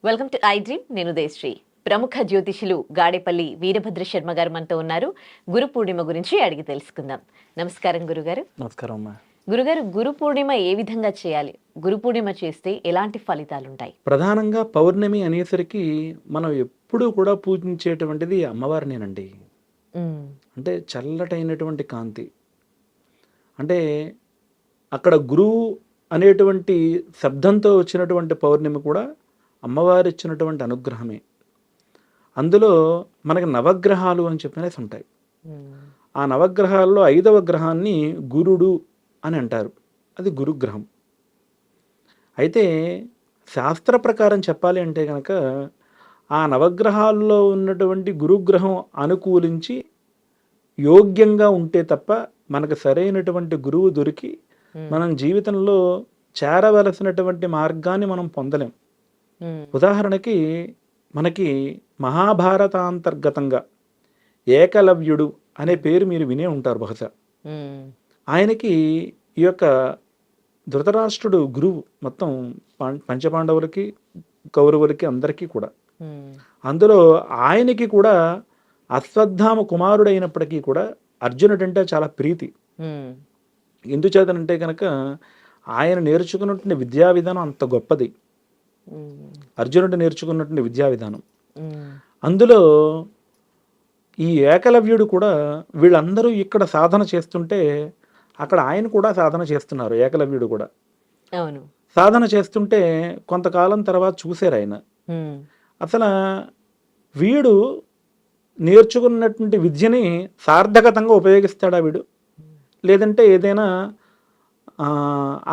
Welcome to I dream. నేను దేశ్రీ. ప్రముఖ జ్యోతిషులు గాడేపల్లి వీరభద్ర శర్మ గారు మనతో ఉన్నారు. గురు పూర్ణిమ గురించి అడిగి తెలుసుకుందాం. నమస్కారం గురుగారు. నమస్కారం అమ్మా. గురుగారు, గురు పూర్ణిమ ఏ విధంగా చేయాలి? గురు పూర్ణిమ చేస్తే ఎలాంటి ఫలితాలు ఉంటాయి? ప్రధానంగా పౌర్ణమి అనేసరికి మనం ఎప్పుడూ కూడా పూజించేటువంటిది అమ్మవారినేనండి. అంటే చల్లటైనటువంటి కాంతి. అంటే అక్కడ గురువు అనేటువంటి శబ్దంతో వచ్చినటువంటి పౌర్ణమి కూడా అమ్మవారు ఇచ్చినటువంటి అనుగ్రహమే. అందులో మనకి నవగ్రహాలు అని చెప్పనేసి ఉంటాయి. ఆ నవగ్రహాల్లో 5వ గ్రహాన్ని గురుడు అని అంటారు. అది గురుగ్రహం. అయితే శాస్త్ర ప్రకారం చెప్పాలి అంటే కనుక ఆ నవగ్రహాల్లో ఉన్నటువంటి గురుగ్రహం అనుకూలించి యోగ్యంగా ఉంటే తప్ప మనకు సరైనటువంటి గురువు దొరికి మనం జీవితంలో చేరవలసినటువంటి మార్గాన్ని మనం పొందలేం. ఉదాహరణకి మనకి మహాభారతాంతర్గతంగా ఏకలవ్యుడు అనే పేరు మీరు వినే ఉంటారు బహుశా. ఆయనకి ఈ యొక్క ధృతరాష్ట్రుడు గురువు మొత్తం పంచపాండవులకి కౌరవులకి అందరికీ కూడా. అందులో ఆయనకి కూడా అశ్వత్థామ కుమారుడైనప్పటికీ కూడా అర్జునుడు అంటే చాలా ప్రీతి. ఎందుచేతనంటే కనుక ఆయన నేర్చుకున్నటువంటి విద్యా విధానం అంత గొప్పది. అర్జునుడు నేర్చుకున్నటువంటి విద్యా విధానం. అందులో ఈ ఏకలవ్యుడు కూడా వీళ్ళందరూ ఇక్కడ సాధన చేస్తుంటే అక్కడ ఆయన కూడా సాధన చేస్తున్నారు. ఏకలవ్యుడు కూడా సాధన చేస్తుంటే కొంతకాలం తర్వాత చూశారు ఆయన, అసలు వీడు నేర్చుకున్నటువంటి విద్యని సార్థకతంగా ఉపయోగిస్తాడా వీడు, లేదంటే ఏదైనా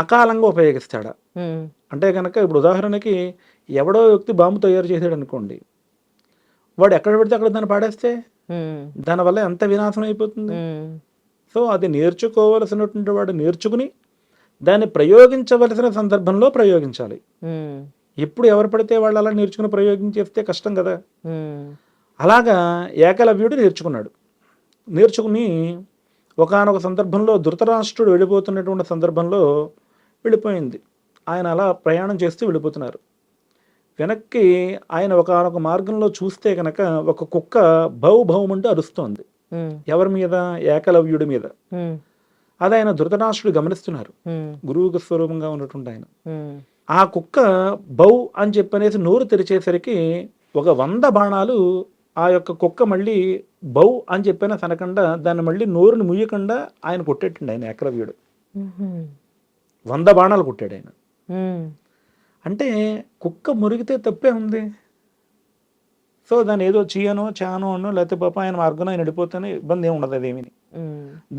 అకాలంగా ఉపయోగిస్తాడా? అంటే కనుక ఇప్పుడు ఉదాహరణకి ఎవడో వ్యక్తి బాంబు తయారు చేశాడు అనుకోండి, వాడు ఎక్కడ పెడితే అక్కడ దాన్ని పాడేస్తే దానివల్ల ఎంత వినాశనం అయిపోతుంది. సో అది నేర్చుకోవలసినటువంటి వాడు నేర్చుకుని దాన్ని ప్రయోగించవలసిన సందర్భంలో ప్రయోగించాలి. ఎప్పుడు ఎవరు పడితే వాళ్ళు అలా నేర్చుకుని ప్రయోగించేస్తే కష్టం కదా. అలాగా ఏకలవ్యుడు నేర్చుకున్నాడు. నేర్చుకుని ఒకానొక సందర్భంలో ధృతరాష్ట్రుడు వెళ్ళిపోతున్నటువంటి సందర్భంలో వెళ్ళిపోయింది. ఆయన అలా ప్రయాణం చేస్తూ వెళ్ళిపోతున్నారు. వెనక్కి ఆయన ఒకానొక మార్గంలో చూస్తే కనుక ఒక కుక్క భౌమంటూ అరుస్తోంది. ఎవరి మీద? ఏకలవ్యుడి మీద. అది ఆయన ధృతరాష్ట్రుడు గమనిస్తున్నారు, గురువు స్వరూపంగా ఉన్నటువంటి ఆయన. ఆ కుక్క బౌ అని చెప్పనేసి నోరు తెరిచేసరికి ఒక 100 బాణాలు ఆ యొక్క కుక్క మళ్ళీ బౌ అని చెప్పిన తనకుండా దాన్ని మళ్ళీ నోరుని ముయ్యకుండా ఆయన కొట్టేటండి. ఆయన ఏకలవ్యుడు 100 బాణాలు కొట్టాడు ఆయన. అంటే కుక్క మురిగితే తప్పే ఉంది. సో దాన్ని ఏదో చీయనో చానో అనో లేకపోతే పాప ఆయన మార్గంలో ఆయన వెళ్ళిపోతేనే ఇబ్బంది ఏమి ఉండదు. అదేమి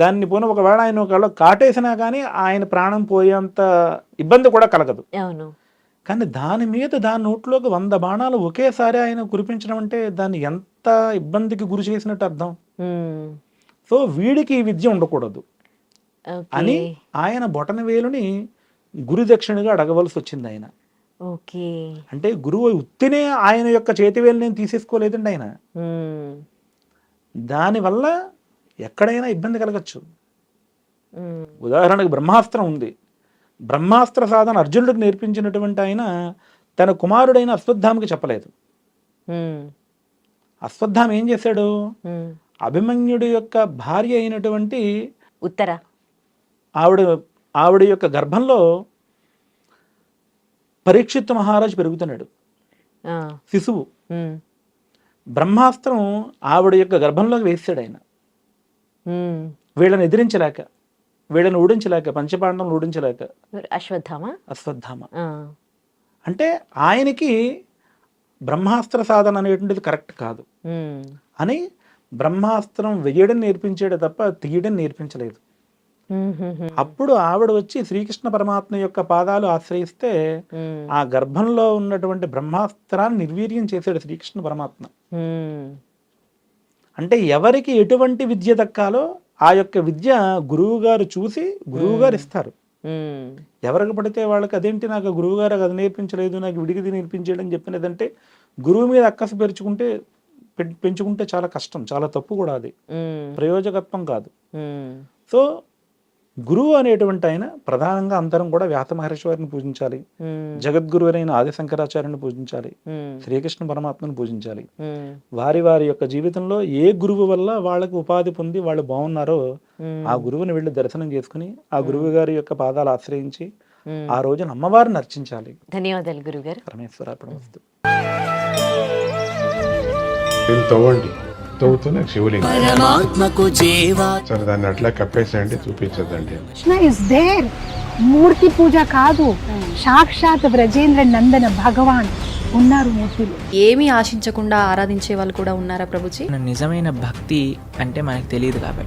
దాన్ని పోనీ ఒకవేళ ఆయన ఒకవేళ కాటేసినా కానీ ఆయన ప్రాణం పోయేంత ఇబ్బంది కూడా కలగదు. కానీ దాని మీద దాని నోట్లోకి 100 బాణాలు ఒకేసారి ఆయన కురిపించడం అంటే దాన్ని ఎంత ఇబ్బందికి గురి చేసినట్టు అర్థం. సో వీడికి ఈ విద్య ఉండకూడదు అని ఆయన బొటన వేలుని గురు దక్షిణగా అడగవలసి వచ్చింది ఆయన. అంటే గురువు ఉత్తినే ఆయన యొక్క చేతివేలు నేను తీసేసుకోలేదండి ఆయన. దానివల్ల ఎక్కడైనా ఇబ్బంది కలగచ్చు. ఉదాహరణకు బ్రహ్మాస్త్రం ఉంది. బ్రహ్మాస్త్ర సాధన అర్జునుడికి నేర్పించినటువంటి ఆయన తన కుమారుడైన అశ్వత్థామకి చెప్పలేదు. అశ్వత్థామ ఏం చేశాడు? అభిమన్యుడి యొక్క భార్య అయినటువంటి ఉత్తర ఆవిడ యొక్క గర్భంలో పరీక్షిత్ మహారాజు పెరుగుతున్నాడు, శిశువు. బ్రహ్మాస్త్రం ఆవిడ యొక్క గర్భంలోకి వేసాడు ఆయన. వీళ్ళని ఎదిరించలేక, వీళ్ళని ఓడించలేక, పంచపాండవులను ఓడించలేక అశ్వత్థామ. అంటే ఆయనకి బ్రహ్మాస్త్ర సాధన అనేటువంటిది కరెక్ట్ కాదు అని బ్రహ్మాస్త్రం వెయ్యడం నేర్పించాడు తప్ప తీయడం నేర్పించలేదు. అప్పుడు ఆవిడ వచ్చి శ్రీకృష్ణ పరమాత్మ యొక్క పాదాలు ఆశ్రయిస్తే ఆ గర్భంలో ఉన్నటువంటి బ్రహ్మాస్త్రాన్ని నిర్వీర్యం చేశాడు శ్రీకృష్ణ పరమాత్మ. అంటే ఎవరికి ఎటువంటి విద్య దక్కాలో ఆ యొక్క విద్య గురువు గారు చూసి గురువు గారు ఇస్తారు. ఎవరికి పడితే వాళ్ళకి అదేంటి నాకు గురువు గారు అది నేర్పించలేదు, నాకు విడిగిది నేర్పించేయడం చెప్పినదంటే గురువు మీద అక్కసు పెంచుకుంటే చాలా కష్టం, చాలా తప్పు కూడా. అది ప్రయోజకత్వం కాదు. సో గురువు అనేటువంటి ఆయన ప్రధానంగా అందరం కూడా వ్యాస మహర్షి వారిని పూజించాలి, జగద్గురువైన ఆది శంకరాచార్యుని పూజించాలి, శ్రీకృష్ణ పరమాత్మను పూజించాలి. వారి వారి యొక్క జీవితంలో ఏ గురువు వల్ల వాళ్ళకి ఉపాధి పొంది వాళ్ళు బాగున్నారో ఆ గురువుని వెళ్ళి దర్శనం చేసుకుని ఆ గురువు గారి యొక్క పాదాలు ఆశ్రయించి ఆ రోజున అమ్మవారిని అర్చించాలి. ధన్యవాదాలు గురుగారు. పరమేశ్వరార్పణమస్తు. తవ్వండి, తవ్వుతూనే శివలింగం. పరమాత్మకు జీవా సరే దాన్ని అట్లా కప్పేసేయండి, చూపించదండి. Krishna is there. మూర్తి పూజ కాదు, సాక్షాత్ బ్రజేంద్ర నందన భగవాన్ ఉన్నారు మూర్తిలో. ఏమీ ఆశించకుండా ఆరాధించే వాళ్ళు కూడా ఉన్నారా ప్రభుజీ? నిజమైన భక్తి అంటే మనకు తెలియదు కాబట్టి